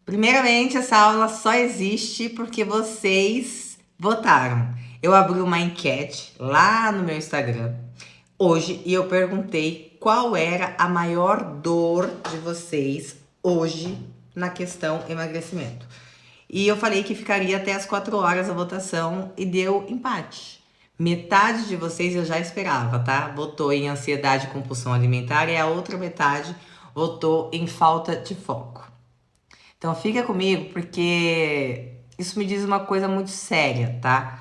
Primeiramente, essa aula só existe porque vocês votaram. Eu abri uma enquete lá no meu Instagram hoje e eu perguntei qual era a maior dor de vocês hoje na questão emagrecimento. E eu falei que ficaria até as 4 horas a votação e deu empate. Metade de vocês eu já esperava, tá? Votou em ansiedade e compulsão alimentar e a outra metade votou em falta de foco. Então fica comigo porque isso me diz uma coisa muito séria, tá?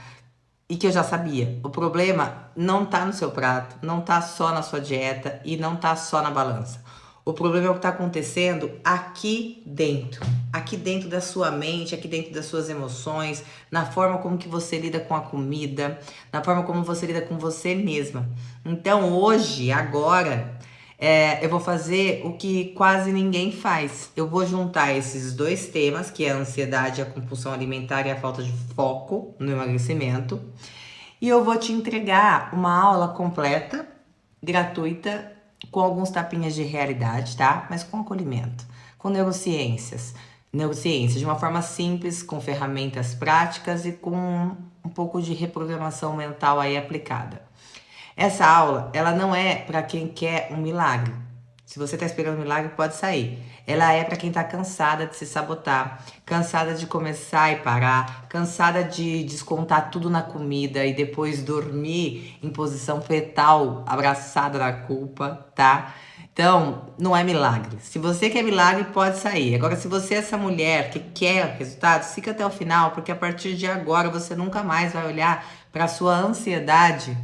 E que eu já sabia. O problema não tá no seu prato, não tá só na sua dieta e não tá só na balança. O problema é o que tá acontecendo aqui dentro da sua mente, aqui dentro das suas emoções, na forma como que você lida com a comida, na forma como você lida com você mesma. Então hoje, agora, eu vou fazer o que quase ninguém faz. Eu vou juntar esses dois temas, que é a ansiedade, a compulsão alimentar e a falta de foco no emagrecimento. E eu vou te entregar uma aula completa, gratuita, com alguns tapinhas de realidade, tá? Mas com acolhimento, com neurociências. Neurociências de uma forma simples, com ferramentas práticas e com um pouco de reprogramação mental aí aplicada. Essa aula, ela não é para quem quer um milagre. Se você está esperando um milagre, pode sair. Ela é para quem está cansada de se sabotar, cansada de começar e parar, cansada de descontar tudo na comida e depois dormir em posição fetal, abraçada na culpa, tá? Então, não é milagre. Se você quer milagre, pode sair. Agora, se você é essa mulher que quer resultados, fica até o final, porque a partir de agora você nunca mais vai olhar para a sua ansiedade,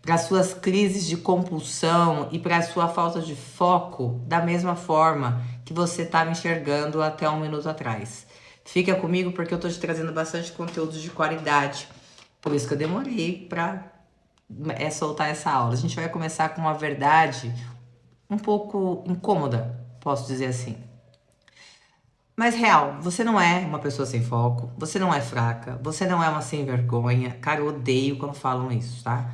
para suas crises de compulsão e para a sua falta de foco da mesma forma que você estava enxergando até um minuto atrás. Fica comigo porque eu estou te trazendo bastante conteúdo de qualidade. Por isso que eu demorei para soltar essa aula. A gente vai começar com uma verdade um pouco incômoda, posso dizer assim. Mas real, você não é uma pessoa sem foco, você não é fraca, você não é uma sem vergonha. Cara, eu odeio quando falam isso, tá?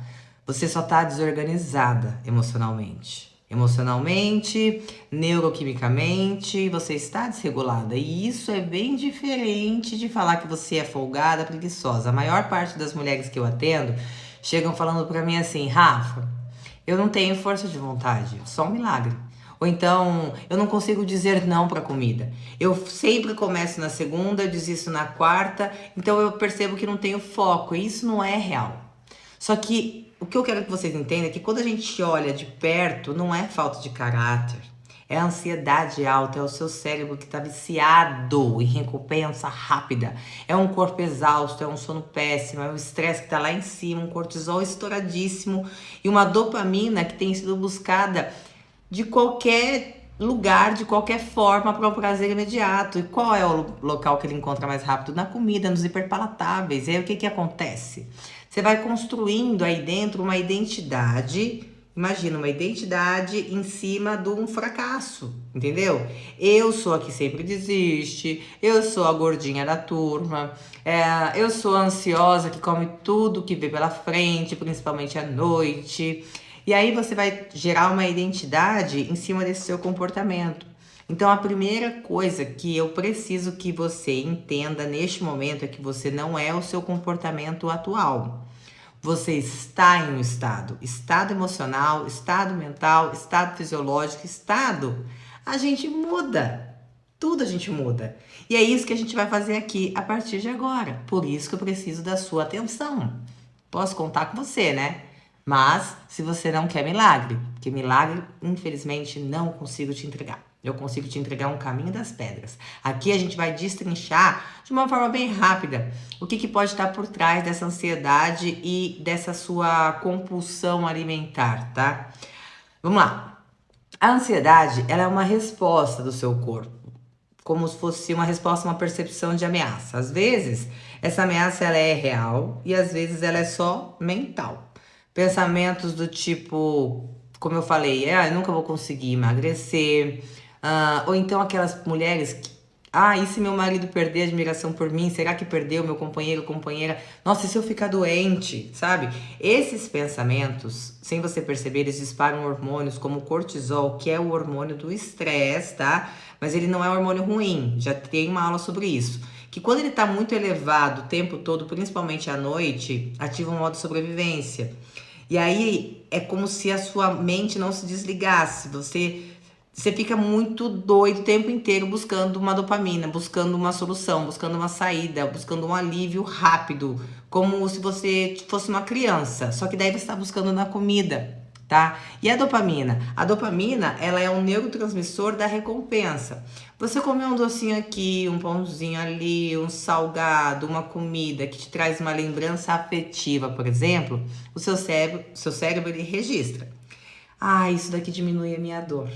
Você só tá desorganizada emocionalmente. Emocionalmente, neuroquimicamente, você está desregulada. E isso é bem diferente de falar que você é folgada, preguiçosa. A maior parte das mulheres que eu atendo chegam falando pra mim assim: Rafa, eu não tenho força de vontade, só um milagre. Ou então, eu não consigo dizer não para comida. Eu sempre começo na segunda, eu desisto na quarta, então eu percebo que não tenho foco. E isso não é real. Só que o que eu quero que vocês entendam é que quando a gente olha de perto, não é falta de caráter. É a ansiedade alta, é o seu cérebro que está viciado em recompensa rápida. É um corpo exausto, é um sono péssimo, é o estresse que está lá em cima, um cortisol estouradíssimo e uma dopamina que tem sido buscada de qualquer lugar, de qualquer forma, para o prazer imediato. E qual é o local que ele encontra mais rápido? Na comida, nos hiperpalatáveis. E aí o que acontece? Você vai construindo aí dentro uma identidade. Imagina, uma identidade em cima de um fracasso, entendeu? Eu sou a que sempre desiste, eu sou a gordinha da turma, eu sou a ansiosa que come tudo que vê pela frente, principalmente à noite. E aí você vai gerar uma identidade em cima desse seu comportamento. Então a primeira coisa que eu preciso que você entenda neste momento é que você não é o seu comportamento atual. Você está em um estado emocional, estado mental, estado fisiológico, estado. A gente muda. Tudo a gente muda. E é isso que a gente vai fazer aqui a partir de agora. Por isso que eu preciso da sua atenção. Posso contar com você, né? Mas se você não quer milagre, porque milagre, infelizmente, não consigo te entregar. Eu consigo te entregar um caminho das pedras. Aqui a gente vai destrinchar de uma forma bem rápida o que pode estar por trás dessa ansiedade e dessa sua compulsão alimentar, tá? Vamos lá. A ansiedade, ela é uma resposta do seu corpo, como se fosse uma resposta a uma percepção de ameaça. Às vezes, essa ameaça ela é real e às vezes ela é só mental. Pensamentos do tipo, como eu falei, eu nunca vou conseguir emagrecer. Ou então aquelas mulheres Ah, e se meu marido perder a admiração por mim? Será que perdeu meu companheiro, companheira? Nossa, e se eu ficar doente, sabe? Esses pensamentos, sem você perceber, eles disparam hormônios como o cortisol, que é o hormônio do estresse, tá? Mas ele não é um hormônio ruim, já tem uma aula sobre isso. Que quando ele tá muito elevado o tempo todo, principalmente à noite, ativa um modo sobrevivência. E aí é como se a sua mente não se desligasse. Você fica muito doido o tempo inteiro buscando uma dopamina, buscando uma solução, buscando uma saída, buscando um alívio rápido, como se você fosse uma criança. Só que daí você está buscando na comida, tá? E a dopamina? A dopamina, ela é um neurotransmissor da recompensa. Você comer um docinho aqui, um pãozinho ali, um salgado, uma comida que te traz uma lembrança afetiva, por exemplo, o seu cérebro ele registra. Ah, isso daqui diminui a minha dor.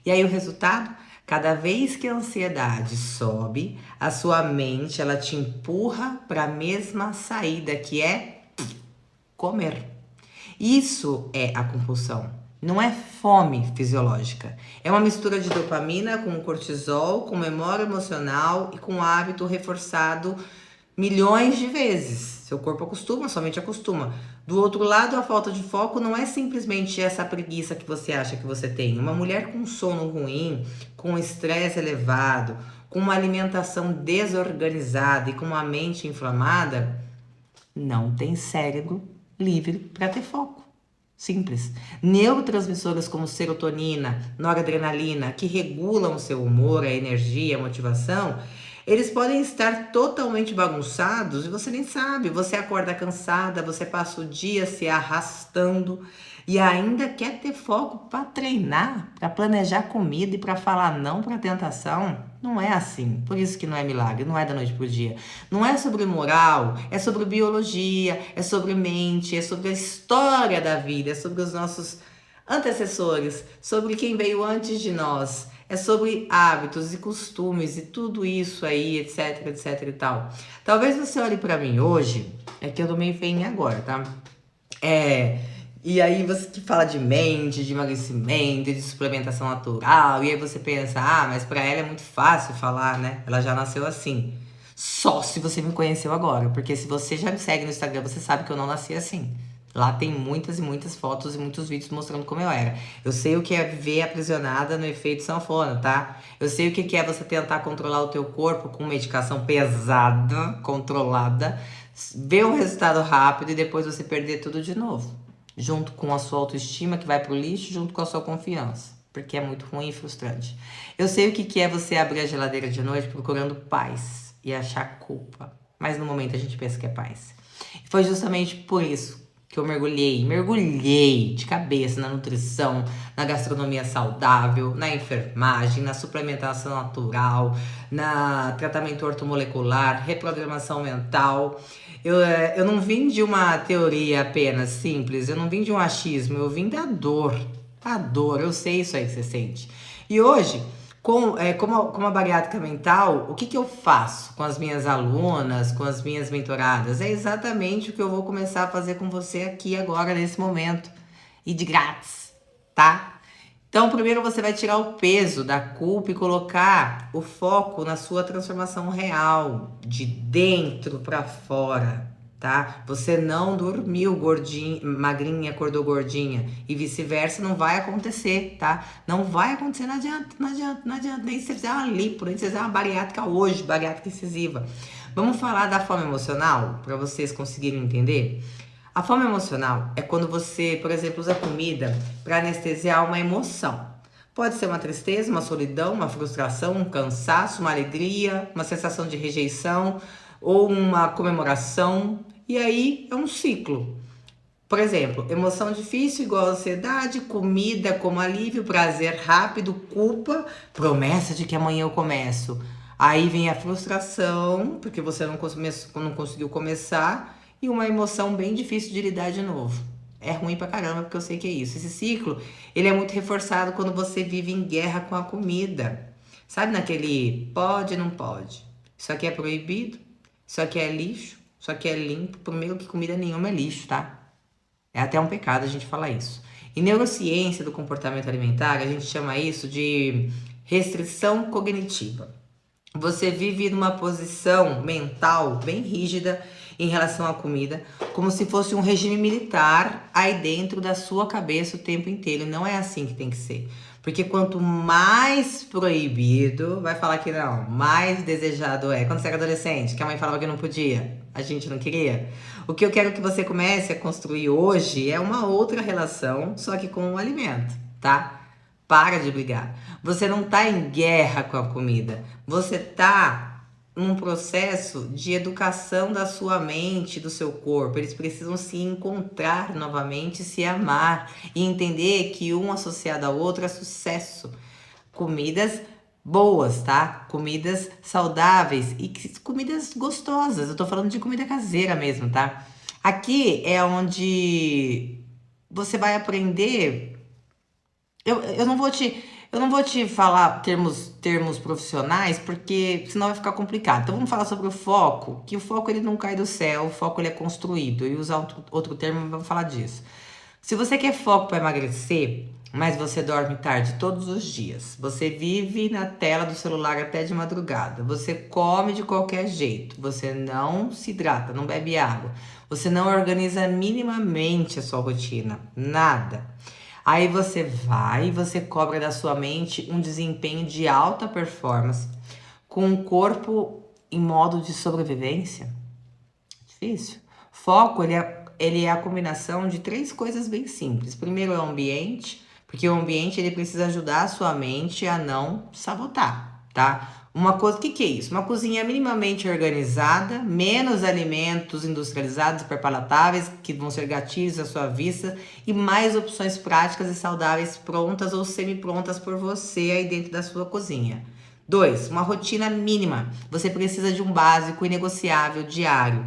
E aí o resultado? Cada vez que a ansiedade sobe, a sua mente ela te empurra para a mesma saída que é comer. Isso é a compulsão. Não é fome fisiológica. É uma mistura de dopamina com cortisol, com memória emocional e com hábito reforçado milhões de vezes. Seu corpo acostuma, sua mente acostuma. Do outro lado, a falta de foco não é simplesmente essa preguiça que você acha que você tem. Uma mulher com sono ruim, com estresse elevado, com uma alimentação desorganizada e com uma mente inflamada, não tem cérebro livre para ter foco. Simples. Neurotransmissores como serotonina, noradrenalina, que regulam o seu humor, a energia, a motivação, eles podem estar totalmente bagunçados e você nem sabe. Você acorda cansada, você passa o dia se arrastando e ainda quer ter foco para treinar, para planejar comida e para falar não para a tentação. Não é assim. Por isso que não é milagre, não é da noite pro dia. Não é sobre moral, é sobre biologia, é sobre mente, é sobre a história da vida, é sobre os nossos antecessores, sobre quem veio antes de nós. É sobre hábitos e costumes e tudo isso aí, etc, etc e tal. Talvez você olhe pra mim hoje, é que eu tô meio feinha agora, tá? E aí você que fala de mente, de emagrecimento, de suplementação natural, e aí você pensa, ah, mas pra ela é muito fácil falar, né? Ela já nasceu assim. Só se você me conheceu agora, porque se você já me segue no Instagram, você sabe que eu não nasci assim. Lá tem muitas e muitas fotos e muitos vídeos mostrando como eu era. Eu sei o que é viver aprisionada no efeito sanfona, tá? Eu sei o que é você tentar controlar o teu corpo com medicação pesada, controlada, ver um resultado rápido e depois você perder tudo de novo. Junto com a sua autoestima que vai pro lixo, junto com a sua confiança. Porque é muito ruim e frustrante. Eu sei o que é você abrir a geladeira de noite procurando paz e achar culpa. Mas no momento a gente pensa que é paz. E foi justamente por isso que eu mergulhei de cabeça na nutrição, na gastronomia saudável, na enfermagem, na suplementação natural, na tratamento ortomolecular, reprogramação mental. Eu não vim de uma teoria apenas simples, eu não vim de um achismo, eu vim da dor. A dor, eu sei isso aí que você sente. E hoje, como a bariátrica mental, o que eu faço com as minhas alunas, com as minhas mentoradas? É exatamente o que eu vou começar a fazer com você aqui agora, nesse momento. E de grátis, tá? Então, primeiro você vai tirar o peso da culpa e colocar o foco na sua transformação real, de dentro para fora, tá? Você não dormiu gordinha, magrinha, acordou gordinha e vice-versa, não vai acontecer, tá? Não vai acontecer, não adianta, não adianta, não adianta. Nem se você fizer uma lipo, nem se você fizer uma bariátrica hoje, bariátrica incisiva. Vamos falar da fome emocional para vocês conseguirem entender? A fome emocional é quando você, por exemplo, usa comida para anestesiar uma emoção. Pode ser uma tristeza, uma solidão, uma frustração, um cansaço, uma alegria, uma sensação de rejeição ou uma comemoração. E aí é um ciclo. Por exemplo, emoção difícil igual ansiedade, comida como alívio, prazer rápido, culpa, promessa de que amanhã eu começo. Aí vem a frustração, porque você não conseguiu começar, e uma emoção bem difícil de lidar de novo. É ruim pra caramba, porque eu sei que é isso. Esse ciclo, ele é muito reforçado quando você vive em guerra com a comida. Sabe naquele pode, não pode? Isso aqui é proibido, isso aqui é lixo, isso aqui é limpo. Primeiro que comida nenhuma é lixo, tá? É até um pecado a gente falar isso. Em neurociência do comportamento alimentar, a gente chama isso de restrição cognitiva. Você vive numa posição mental bem rígida em relação à comida, como se fosse um regime militar aí dentro da sua cabeça o tempo inteiro. Não é assim que tem que ser. Porque quanto mais proibido, vai falar que não, mais desejado é. Quando você era adolescente, que a mãe falava que não podia, a gente não queria. O que eu quero que você comece a construir hoje é uma outra relação, só que com o alimento, tá? Para de brigar. Você não tá em guerra com a comida. Você tá num processo de educação da sua mente, do seu corpo. Eles precisam se encontrar novamente, se amar e entender que um associado ao outro é sucesso. Comidas boas, tá? Comidas saudáveis e comidas gostosas. Eu tô falando de comida caseira mesmo, tá? Aqui é onde você vai aprender. Eu não vou te falar termos profissionais, porque senão vai ficar complicado. Então vamos falar sobre o foco, que o foco ele não cai do céu, o foco ele é construído. E usar outro termo, vamos falar disso. Se você quer foco para emagrecer, mas você dorme tarde todos os dias, você vive na tela do celular até de madrugada, você come de qualquer jeito, você não se hidrata, não bebe água, você não organiza minimamente a sua rotina, nada. Aí você vai, você cobra da sua mente um desempenho de alta performance com o corpo em modo de sobrevivência. Difícil. Foco, ele é a combinação de três coisas bem simples. Primeiro é o ambiente, porque o ambiente ele precisa ajudar a sua mente a não sabotar, tá? Uma coisa, o que é isso? Uma cozinha minimamente organizada, menos alimentos industrializados e superpalatáveis, que vão ser gatilhos à sua vista, e mais opções práticas e saudáveis prontas ou semi-prontas por você aí dentro da sua cozinha. 2. Uma rotina mínima. Você precisa de um básico inegociável diário.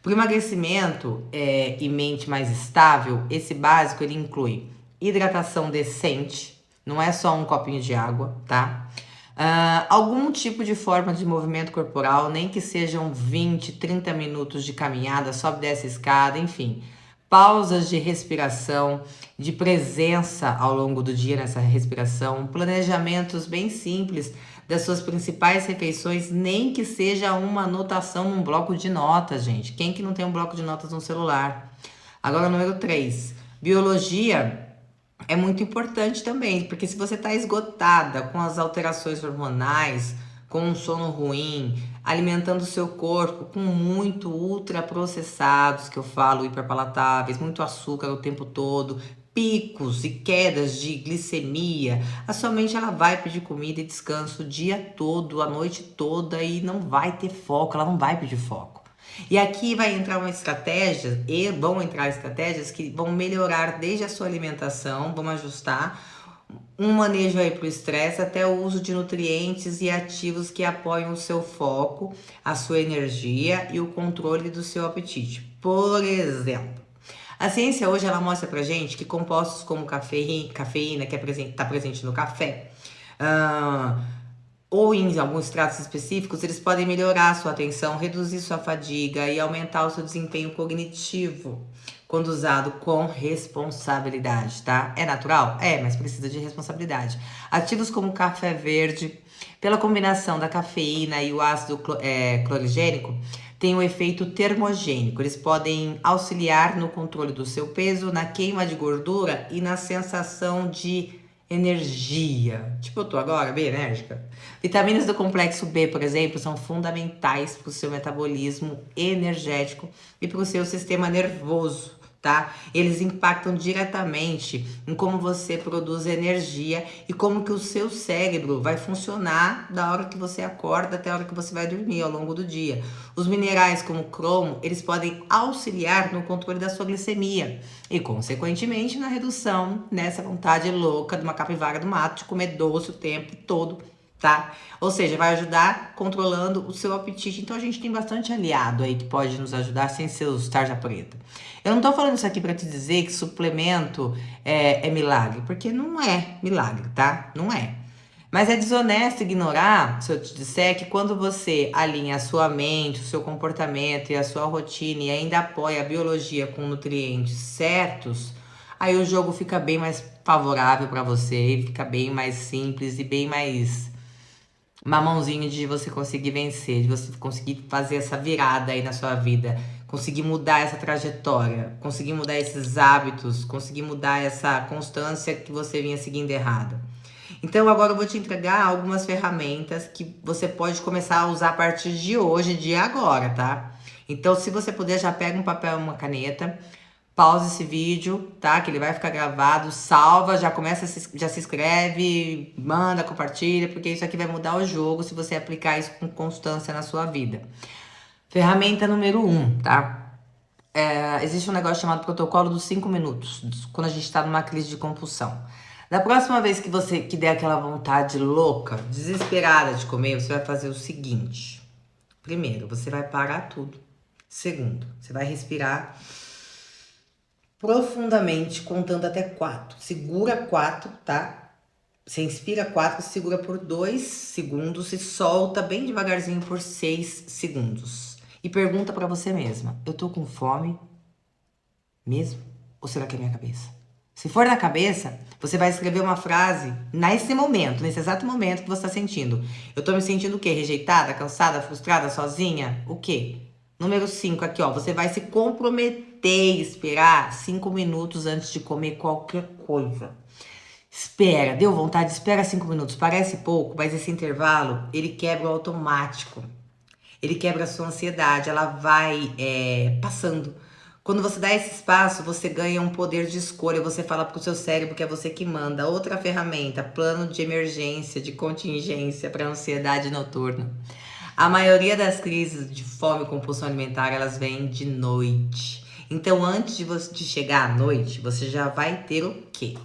Para o emagrecimento e mente mais estável, esse básico ele inclui hidratação decente, não é só um copinho de água, tá? Algum tipo de forma de movimento corporal, nem que sejam 20, 30 minutos de caminhada, sobe e desce a escada, enfim. Pausas de respiração, de presença ao longo do dia nessa respiração, planejamentos bem simples das suas principais refeições, nem que seja uma anotação num bloco de notas, gente. Quem que não tem um bloco de notas no celular? Agora, número 3. Biologia é muito importante também, porque se você está esgotada com as alterações hormonais, com um sono ruim, alimentando o seu corpo com muito ultraprocessados, que eu falo, hiperpalatáveis, muito açúcar o tempo todo, picos e quedas de glicemia, a sua mente ela vai pedir comida e descanso o dia todo, a noite toda e não vai ter foco, ela não vai pedir foco. E aqui vai entrar uma estratégia, e vão entrar estratégias que vão melhorar desde a sua alimentação, vão ajustar um manejo aí para o estresse, até o uso de nutrientes e ativos que apoiam o seu foco, a sua energia e o controle do seu apetite. Por exemplo, a ciência hoje ela mostra pra gente que compostos como cafeína que está presente no café, ah, ou em alguns tratos específicos, eles podem melhorar a sua atenção, reduzir sua fadiga e aumentar o seu desempenho cognitivo, quando usado com responsabilidade, tá? É natural? É, mas precisa de responsabilidade. Ativos como café verde, pela combinação da cafeína e o ácido clorigênico, tem um efeito termogênico. Eles podem auxiliar no controle do seu peso, na queima de gordura e na sensação de energia. Tipo, eu tô agora bem enérgica. Vitaminas do complexo B, por exemplo, são fundamentais para o seu metabolismo energético e para o seu sistema nervoso, tá? Eles impactam diretamente em como você produz energia e como que o seu cérebro vai funcionar da hora que você acorda até a hora que você vai dormir ao longo do dia. Os minerais como cromo, eles podem auxiliar no controle da sua glicemia e, consequentemente, na redução nessa vontade louca de uma capivara do mato de comer doce o tempo todo, tá? Ou seja, vai ajudar controlando o seu apetite. Então a gente tem bastante aliado aí que pode nos ajudar sem ser os tarja preta. Eu não tô falando isso aqui para te dizer que suplemento é milagre, porque não é milagre, tá? Não é. Mas é desonesto ignorar, se eu te disser, que quando você alinha a sua mente, o seu comportamento e a sua rotina e ainda apoia a biologia com nutrientes certos, aí o jogo fica bem mais favorável para você, fica bem mais simples e bem mais uma mãozinha de você conseguir vencer, de você conseguir fazer essa virada aí na sua vida, conseguir mudar essa trajetória, conseguir mudar esses hábitos, conseguir mudar essa constância que você vinha seguindo errado. Então agora eu vou te entregar algumas ferramentas que você pode começar a usar a partir de hoje, de agora, tá? Então, se você puder, já pega um papel e uma caneta, pausa esse vídeo, tá? Que ele vai ficar gravado, salva, já começa, já se inscreve, manda, compartilha, porque isso aqui vai mudar o jogo se você aplicar isso com constância na sua vida. Ferramenta número 1, tá? Existe um negócio chamado protocolo dos 5 minutos, quando a gente tá numa crise de compulsão. Da próxima vez que você que der aquela vontade louca, desesperada de comer, você vai fazer o seguinte. Primeiro, você vai parar tudo. Segundo, você vai respirar profundamente, contando até 4. Segura 4, tá? Você inspira 4, segura por 2 segundos e solta bem devagarzinho por 6 segundos. E pergunta pra você mesma, eu tô com fome mesmo? Ou será que é minha cabeça? Se for na cabeça, você vai escrever uma frase nesse momento, nesse exato momento que você está sentindo. Eu tô me sentindo o quê? Rejeitada, cansada, frustrada, sozinha? O quê? Número 5 aqui, ó. Você vai se comprometer a esperar 5 minutos antes de comer qualquer coisa. Espera, deu vontade? Espera 5 minutos. Parece pouco, mas esse intervalo, ele quebra o automático. Ele quebra a sua ansiedade, ela vai passando. Quando você dá esse espaço, você ganha um poder de escolha. Você fala pro seu cérebro que é você que manda. Outra ferramenta, plano de emergência, de contingência para ansiedade noturna. A maioria das crises de fome e compulsão alimentar, elas vêm de noite. Então, antes de chegar à noite, você já vai ter o quê?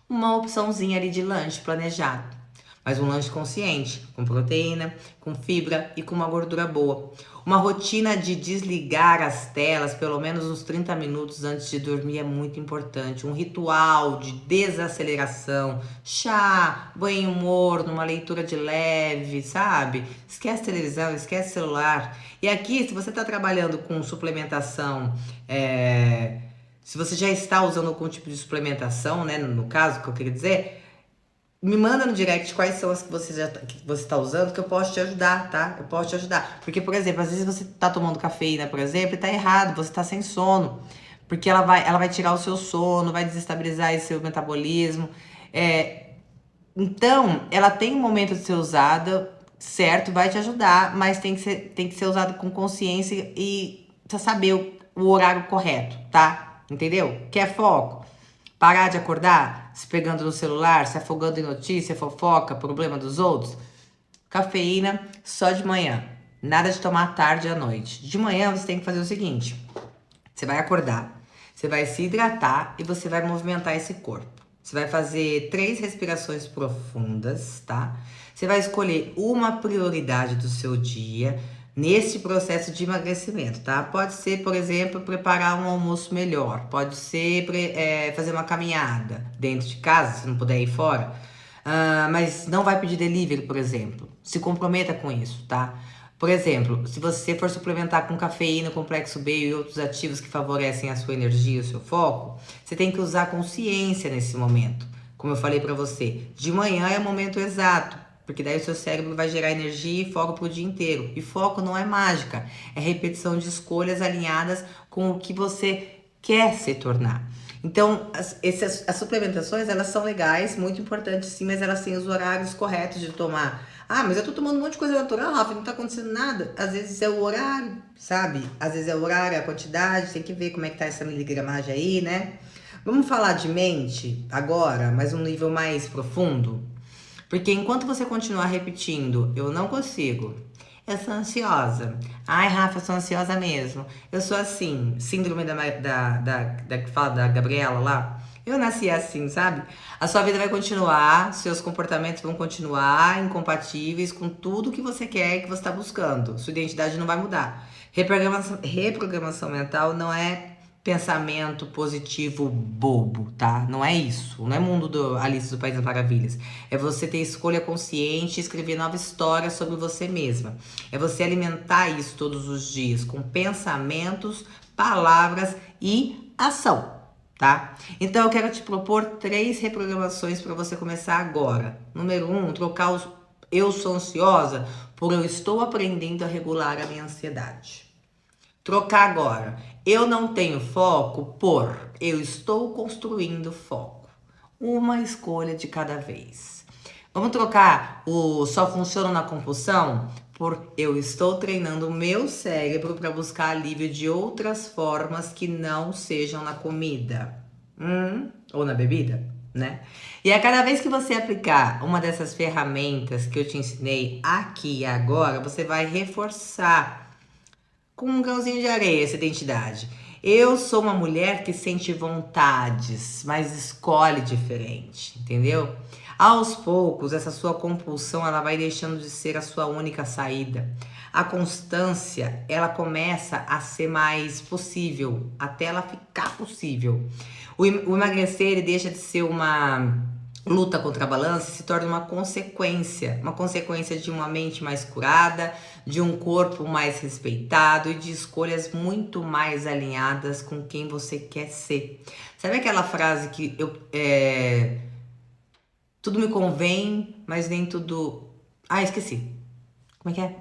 Uma opçãozinha ali de lanche planejado. Mas um lanche consciente, com proteína, com fibra e com uma gordura boa. Uma rotina de desligar as telas pelo menos uns 30 minutos antes de dormir é muito importante. Um ritual de desaceleração, chá, banho morno, uma leitura de leve, sabe? Esquece televisão, esquece celular. E aqui, se você está trabalhando com suplementação, se você já está usando algum tipo de suplementação, né? No caso, que eu queria dizer, me manda no direct quais são as que que você está usando, que eu posso te ajudar, tá? Eu posso te ajudar. Porque, por exemplo, às vezes você tá tomando cafeína, por exemplo, e tá errado, você tá sem sono. Porque ela vai tirar o seu sono, vai desestabilizar esse seu metabolismo. Então, ela tem um momento de ser usada, certo? Vai te ajudar, mas tem que ser usada com consciência e precisa saber o horário correto, tá? Entendeu? Quer foco? Parar de acordar, se pegando no celular, se afogando em notícia, fofoca, problema dos outros. Cafeína só de manhã. Nada de tomar à tarde e à noite. De manhã você tem que fazer o seguinte. Você vai acordar, você vai se hidratar e você vai movimentar esse corpo. Você vai fazer 3 respirações profundas, tá? Você vai escolher uma prioridade do seu dia nesse processo de emagrecimento, tá? Pode ser, por exemplo, preparar um almoço melhor. Pode ser fazer uma caminhada dentro de casa, se não puder ir fora. Mas não vai pedir delivery, por exemplo. Se comprometa com isso, tá? Por exemplo, se você for suplementar com cafeína, complexo B e outros ativos que favorecem a sua energia, o seu foco, você tem que usar consciência nesse momento. Como eu falei pra você, de manhã é o momento exato, porque daí o seu cérebro vai gerar energia e foco pro dia inteiro. E foco não é mágica, é repetição de escolhas alinhadas com o que você quer se tornar. Então, as suplementações, elas são legais, muito importantes sim, mas elas têm os horários corretos de tomar. Ah, mas eu tô tomando um monte de coisa natural, Rafa, não tá acontecendo nada. Às vezes é o horário, sabe? Às vezes é o horário, a quantidade, tem que ver como é que tá essa miligramagem aí, né? Vamos falar de mente agora, mas um nível mais profundo? Porque enquanto você continuar repetindo, eu não consigo, eu sou ansiosa. Ai, Rafa, eu sou ansiosa mesmo. Eu sou assim, síndrome que fala da Gabriela lá. Eu nasci assim, sabe? A sua vida vai continuar, seus comportamentos vão continuar incompatíveis com tudo que você quer e que você está buscando. Sua identidade não vai mudar. Reprogramação mental não é pensamento positivo bobo, tá? Não é isso. Não é mundo do Alice do País das Maravilhas. É você ter escolha consciente e escrever nova história sobre você mesma. É você alimentar isso todos os dias com pensamentos, palavras e ação, tá? Então eu quero te propor 3 reprogramações para você começar agora. Número 1, trocar Eu sou ansiosa por eu estou aprendendo a regular a minha ansiedade. Trocar agora. Eu não tenho foco por eu estou construindo foco. Uma escolha de cada vez. Vamos trocar o só funciona na compulsão por eu estou treinando o meu cérebro para buscar alívio de outras formas que não sejam na comida. Ou na bebida, né? E a cada vez que você aplicar uma dessas ferramentas que eu te ensinei aqui e agora, você vai reforçar com um grãozinho de areia essa identidade. Eu sou uma mulher que sente vontades, mas escolhe diferente, entendeu? Aos poucos, essa sua compulsão, ela vai deixando de ser a sua única saída. A constância, ela começa a ser mais possível, até ela ficar possível. O emagrecer, ele deixa de ser uma luta contra a balança e se torna uma consequência de uma mente mais curada, de um corpo mais respeitado e de escolhas muito mais alinhadas com quem você quer ser. Sabe aquela frase que tudo me convém, mas nem tudo. Ah, esqueci. Como é que é?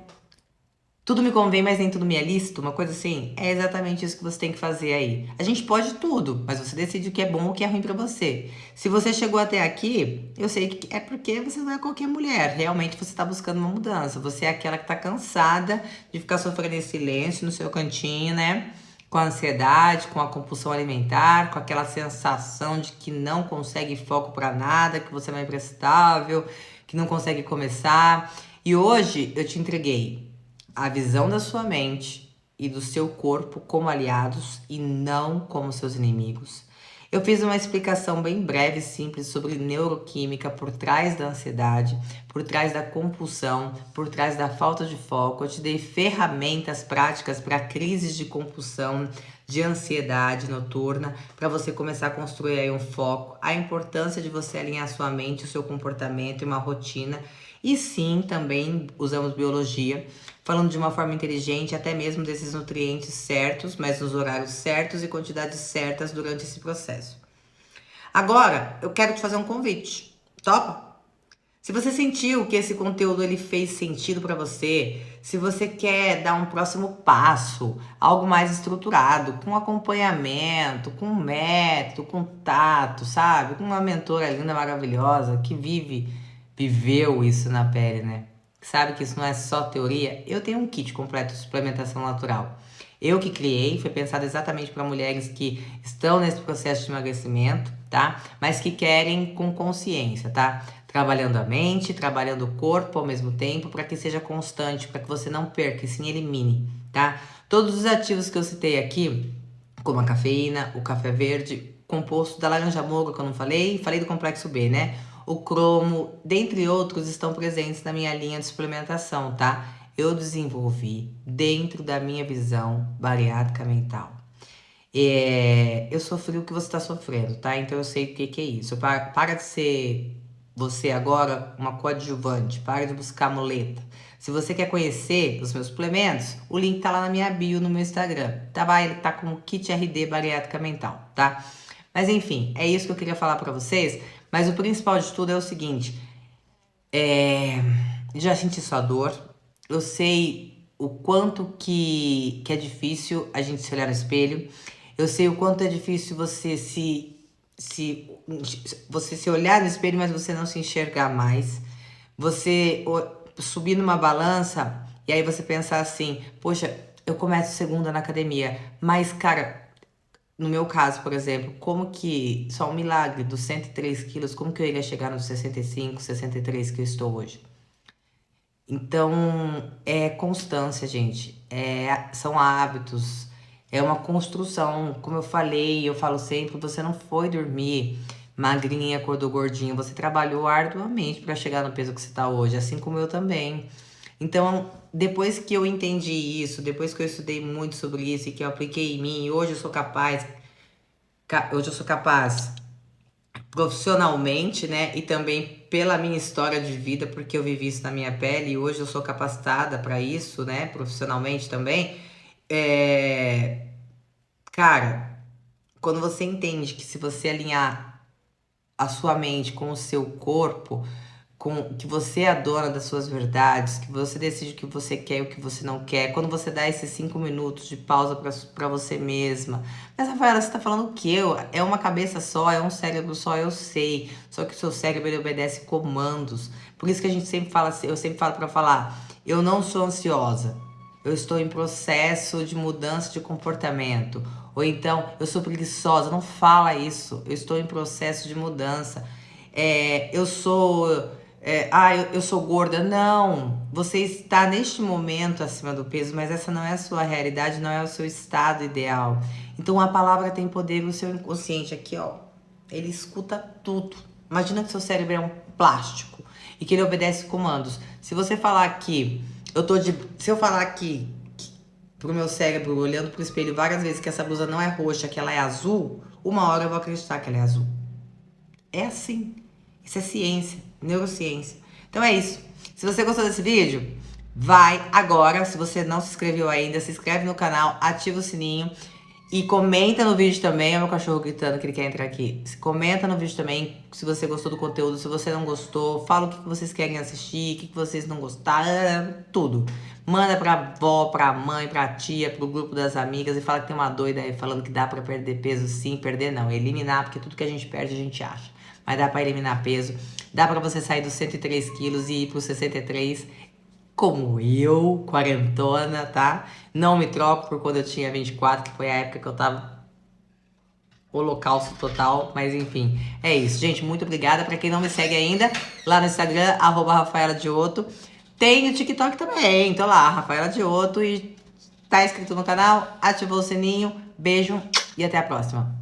Tudo me convém, mas nem tudo me é lícito, uma coisa assim. É exatamente isso que você tem que fazer aí. A gente pode tudo, mas você decide o que é bom ou o que é ruim pra você. Se você chegou até aqui, eu sei que é porque você não é qualquer mulher. Realmente você tá buscando uma mudança. Você é aquela que tá cansada de ficar sofrendo em silêncio no seu cantinho, né? Com a ansiedade, com a compulsão alimentar, com aquela sensação de que não consegue foco pra nada, que você não é imprestável, que não consegue começar. E hoje eu te entreguei a visão da sua mente e do seu corpo como aliados e não como seus inimigos. Eu fiz uma explicação bem breve e simples sobre neuroquímica por trás da ansiedade, por trás da compulsão, por trás da falta de foco. Eu te dei ferramentas práticas para crises de compulsão, de ansiedade noturna, para você começar a construir aí um foco, a importância de você alinhar sua mente, o seu comportamento e uma rotina. E sim, também usamos biologia, falando de uma forma inteligente, até mesmo desses nutrientes certos, mas nos horários certos e quantidades certas durante esse processo. Agora, eu quero te fazer um convite. Topa? Se você sentiu que esse conteúdo ele fez sentido para você, se você quer dar um próximo passo, algo mais estruturado, com acompanhamento, com método, com tato, sabe? Com uma mentora linda, maravilhosa, que viveu isso na pele, né? Sabe que isso não é só teoria? Eu tenho um kit completo de suplementação natural. Eu que criei, foi pensado exatamente para mulheres que estão nesse processo de emagrecimento, tá? Mas que querem com consciência, tá? Trabalhando a mente, trabalhando o corpo ao mesmo tempo, para que seja constante, para que você não perca e sim elimine, tá? Todos os ativos que eu citei aqui, como a cafeína, o café verde, composto da laranja moga que eu não falei do complexo B, né? O cromo, dentre outros, estão presentes na minha linha de suplementação, tá? Eu desenvolvi dentro da minha visão bariátrica mental. Eu sofri o que você está sofrendo, tá? Então eu sei o que é isso. Para de ser você agora uma coadjuvante, para de buscar muleta. Se você quer conhecer os meus suplementos, o link tá lá na minha bio no meu Instagram. Tá? Ele tá como Kit RD Bariátrica Mental, tá? Mas enfim, é isso que eu queria falar para vocês. Mas o principal de tudo é o seguinte: já senti sua dor, eu sei o quanto que é difícil a gente se olhar no espelho, eu sei o quanto é difícil se você se olhar no espelho, mas você não se enxergar mais. Você subir numa balança e aí você pensar assim, poxa, eu começo segunda na academia, mas cara, no meu caso, por exemplo, como que, só um milagre dos 103 quilos, como que eu iria chegar nos 65, 63 que eu estou hoje? Então, é constância, gente. São hábitos. É uma construção. Como eu falei, eu falo sempre, você não foi dormir magrinha, acordou gordinho. Você trabalhou arduamente para chegar no peso que você está hoje, assim como eu também. Então, depois que eu entendi isso, depois que eu estudei muito sobre isso e que eu apliquei em mim, hoje eu sou capaz profissionalmente, né? E também pela minha história de vida, porque eu vivi isso na minha pele e hoje eu sou capacitada para isso, né? Profissionalmente também. É... Cara, quando você entende que se você alinhar a sua mente com o seu corpo, que você é a dona das suas verdades, que você decide o que você quer e o que você não quer, quando você dá esses 5 minutos de pausa pra você mesma. Mas, Rafaela, você tá falando o quê? É uma cabeça só, é um cérebro só, eu sei. Só que o seu cérebro, ele obedece comandos. Por isso que a gente sempre fala assim, eu sempre falo pra falar, eu não sou ansiosa, eu estou em processo de mudança de comportamento. Ou então, eu sou preguiçosa, não fala isso, eu estou em processo de mudança. Eu sou eu sou gorda. Não, você está neste momento acima do peso, mas essa não é a sua realidade, não é o seu estado ideal. Então a palavra tem poder no seu inconsciente aqui, ó. Ele escuta tudo. Imagina que seu cérebro é um plástico e que ele obedece comandos. Se você falar que se eu falar que pro meu cérebro, olhando pro espelho várias vezes, que essa blusa não é roxa, que ela é azul, uma hora eu vou acreditar que ela é azul. É assim. Isso é ciência, neurociência. Então é isso. Se você gostou desse vídeo, vai agora. Se você não se inscreveu ainda, se inscreve no canal, ativa o sininho e comenta no vídeo também. É meu cachorro gritando que ele quer entrar aqui. Comenta no vídeo também se você gostou do conteúdo, se você não gostou. Fala o que vocês querem assistir, o que vocês não gostaram, tudo. Manda pra avó, pra mãe, pra tia, pro grupo das amigas e fala que tem uma doida aí falando que dá pra perder peso sim, perder não. Eliminar, porque tudo que a gente perde a gente acha. Mas dá pra eliminar peso, dá pra você sair dos 103 quilos e ir pros 63, como eu, quarentona, tá? Não me troco por quando eu tinha 24, que foi a época que eu tava holocausto total, mas enfim, é isso. Gente, muito obrigada. Pra quem não me segue ainda, lá no Instagram, @RafaelaDiotto. Tem o TikTok também, tô lá, Rafaela Diotto, e tá inscrito no canal, ativou o sininho. Beijo e até a próxima.